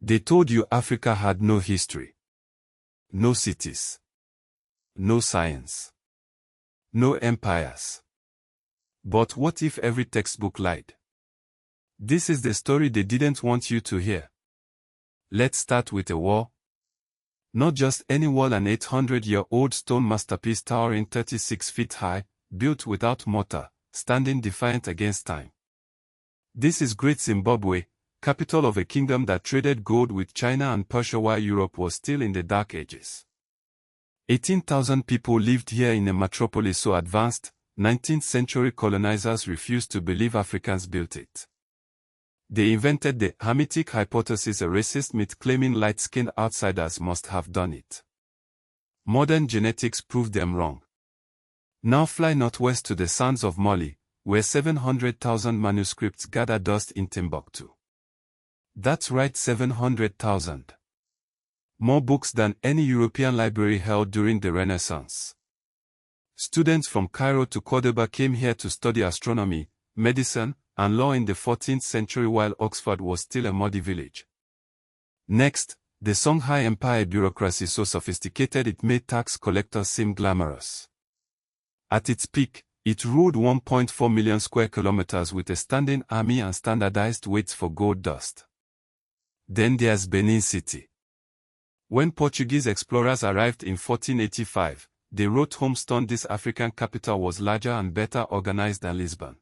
They told you Africa had no history, no cities, no science, no empires. But what if every textbook lied? This is the story they didn't want you to hear. Let's start with a wall. Not just any wall, an 800-year-old stone masterpiece towering 36 feet high, built without mortar, standing defiant against time. This is Great Zimbabwe, capital of a kingdom that traded gold with China and Persia while Europe was still in the Dark Ages. 18,000 people lived here in a metropolis so advanced, 19th-century colonizers refused to believe Africans built it. They invented the Hamitic hypothesis, a racist myth claiming light-skinned outsiders must have done it. Modern genetics proved them wrong. Now fly northwest to the sands of Mali, where 700,000 manuscripts gather dust in Timbuktu. That's right, 700,000. More books than any European library held during the Renaissance. Students from Cairo to Cordoba came here to study astronomy, medicine, and law in the 14th century while Oxford was still a muddy village. Next, the Songhai Empire bureaucracy so sophisticated it made tax collectors seem glamorous. At its peak, it ruled 1.4 million square kilometers with a standing army and standardized weights for gold dust. Then there's Benin City. When Portuguese explorers arrived in 1485, they wrote home stunned this African capital was larger and better organized than Lisbon.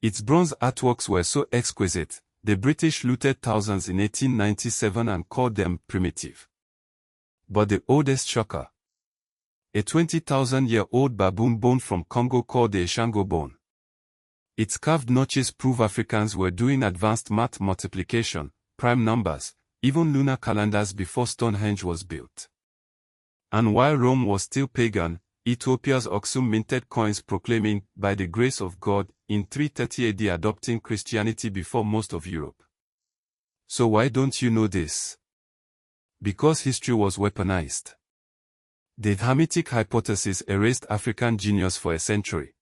Its bronze artworks were so exquisite, the British looted thousands in 1897 and called them primitive. But the oldest shocker: a 20,000-year-old baboon bone from Congo called the Ishango bone. Its carved notches prove Africans were doing advanced math, multiplication, prime numbers, even lunar calendars before Stonehenge was built. And while Rome was still pagan, Ethiopia's Aksum minted coins proclaiming, by the grace of God, in 330 AD adopting Christianity before most of Europe. So why don't you know this? Because history was weaponized. The Hamitic hypothesis erased African genius for a century.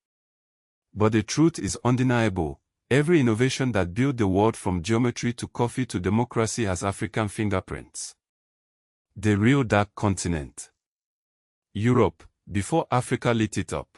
But the truth is undeniable. Every innovation that built the world from geometry to coffee to democracy has African fingerprints. The real dark continent. Europe, before Africa lit it up.